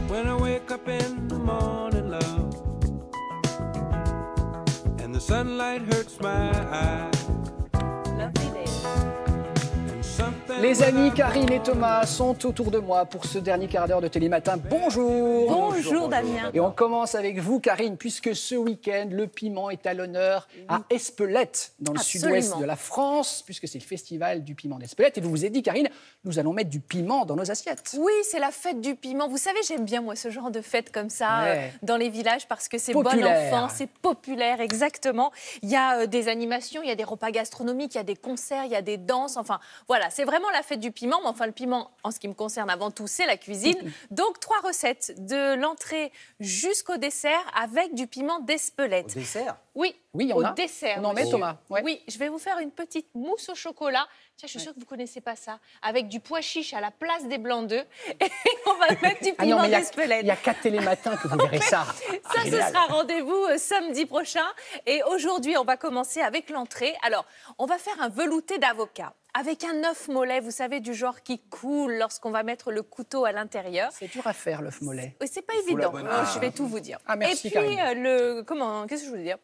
When I wake up in the morning, love, and the sunlight hurts my eyes. Les amis Karine et Thomas sont autour de moi pour ce dernier quart d'heure de Télématin. Bonjour. Bonjour Damien. Et on commence avec vous Karine, puisque ce week-end, le piment est à l'honneur à Espelette, dans le sud-ouest de la France, puisque c'est le festival du piment d'Espelette. Et vous vous êtes dit Karine, nous allons mettre du piment dans nos assiettes. Oui, c'est la fête du piment. Vous savez, j'aime bien moi ce genre de fête comme ça dans les villages parce que c'est bon enfant, c'est populaire, exactement. Il y a des animations, il y a des repas gastronomiques, il y a des concerts, il y a des danses. Enfin, voilà, c'est vraiment la fête du piment. Mais enfin, le piment, en ce qui me concerne avant tout, c'est la cuisine. Donc, 3 recettes de l'entrée jusqu'au dessert avec du piment d'Espelette. Au dessert? Oui, oui, au dessert. On en met Thomas. Ouais. Oui, je vais vous faire une petite mousse au chocolat. Tiens, je suis sûre que vous ne connaissez pas ça. Avec du pois chiche à la place des blancs d'œufs. Et on va mettre du piment d'Espelette. Il y a 4 télématins que vous verrez ça. Ça, ce sera rendez-vous samedi prochain. Et aujourd'hui, on va commencer avec l'entrée. Alors, on va faire un velouté d'avocat. Avec un œuf mollet, vous savez, du genre qui coule lorsqu'on va mettre le couteau à l'intérieur. C'est dur à faire, l'œuf mollet. Oui, c'est pas évident. Je vais tout vous dire. Ah, merci, et puis, qu'est-ce que je voulais dire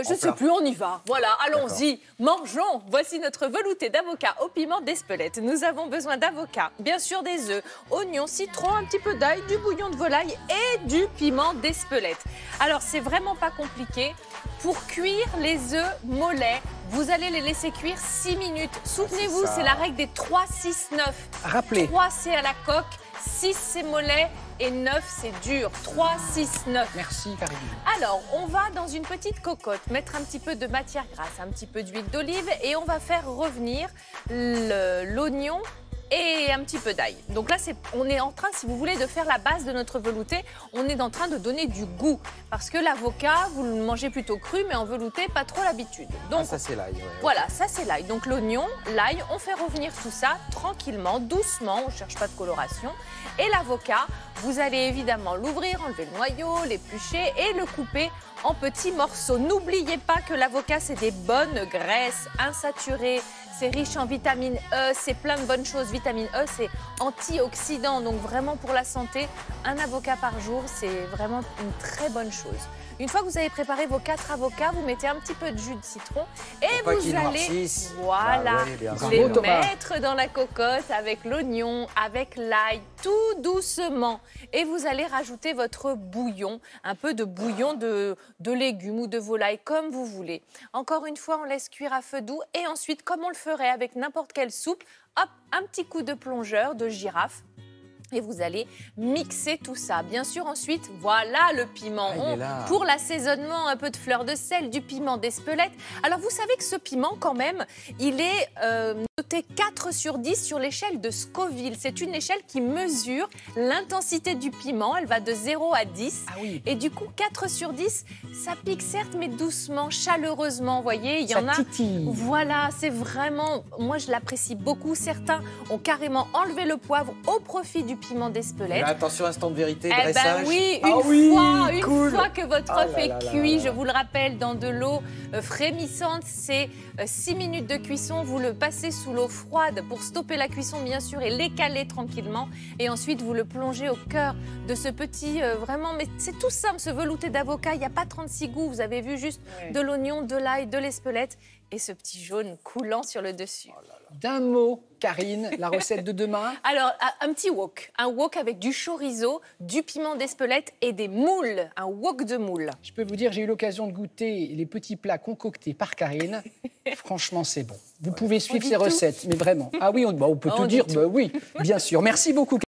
je ne sais plus, on y va. Voilà, allons-y, mangeons. Voici notre velouté d'avocat au piment d'Espelette. Nous avons besoin d'avocat, bien sûr des œufs, oignons, citron, un petit peu d'ail, du bouillon de volaille et du piment d'Espelette. Alors, c'est vraiment pas compliqué. Pour cuire les œufs mollets, vous allez les laisser cuire 6 minutes. Souvenez-vous, c'est la règle des 3, 6, 9. Rappelez. 3, c'est à la coque, 6, c'est mollet et 9, c'est dur. 3, 6, 9. Merci, Karine. Alors, on va dans une petite cocotte mettre un petit peu de matière grasse, un petit peu d'huile d'olive et on va faire revenir l'oignon et un petit peu d'ail. Donc là, on est en train, si vous voulez, de faire la base de notre velouté. On est en train de donner du goût. Parce que l'avocat, vous le mangez plutôt cru, mais en velouté, pas trop l'habitude. Donc, ça, c'est l'ail. Ouais. Voilà, ça, c'est l'ail. Donc l'oignon, l'ail, on fait revenir tout ça tranquillement, doucement. On ne cherche pas de coloration. Et l'avocat, vous allez évidemment l'ouvrir, enlever le noyau, l'éplucher et le couper en petits morceaux. N'oubliez pas que l'avocat, c'est des bonnes graisses insaturées. C'est riche en vitamine E, c'est plein de bonnes choses. Vitamine E, c'est antioxydant, donc vraiment pour la santé, un avocat par jour, c'est vraiment une très bonne chose. Une fois que vous avez préparé vos 4 avocats, vous mettez un petit peu de jus de citron et vous allez les mettre dans la cocotte avec l'oignon, avec l'ail, tout doucement. Et vous allez rajouter votre bouillon, un peu de bouillon de légumes ou de volaille, comme vous voulez. Encore une fois, on laisse cuire à feu doux et ensuite, comme on le ferait avec n'importe quelle soupe, hop, un petit coup de plongeur, de girafe. Et vous allez mixer tout ça. Bien sûr, ensuite, voilà le piment. Pour l'assaisonnement, un peu de fleur de sel, du piment d'Espelette. Alors, vous savez que ce piment, quand même, il est noté 4 sur 10 sur l'échelle de Scoville. C'est une échelle qui mesure l'intensité du piment. Elle va de 0 à 10. Ah oui. Et du coup, 4 sur 10, ça pique certes, mais doucement, chaleureusement. Vous voyez, il y en a... titille. Voilà, c'est vraiment... Moi, je l'apprécie beaucoup. Certains ont carrément enlevé le poivre au profit du piment d'Espelette. Attention, instant de vérité, dressage. dressage. Oui, une fois que votre œuf est cuit, je vous le rappelle, dans de l'eau frémissante, c'est 6 minutes de cuisson. Vous le passez sous l'eau froide pour stopper la cuisson, bien sûr, et l'écaler tranquillement. Et ensuite, vous le plongez au cœur de ce petit, vraiment, mais c'est tout simple, ce velouté d'avocat. Il n'y a pas 36 goûts. Vous avez vu juste de l'oignon, de l'ail, de l'Espelette et ce petit jaune coulant sur le dessus. D'un mot, Karine, la recette de demain. Alors, un petit wok. Un wok avec du chorizo, du piment d'Espelette et des moules. Un wok de moules. Je peux vous dire, j'ai eu l'occasion de goûter les petits plats concoctés par Karine. Franchement, c'est bon. Vous pouvez suivre ces recettes, mais vraiment. Ah oui, on peut tout dire. Oui, bien sûr. Merci beaucoup.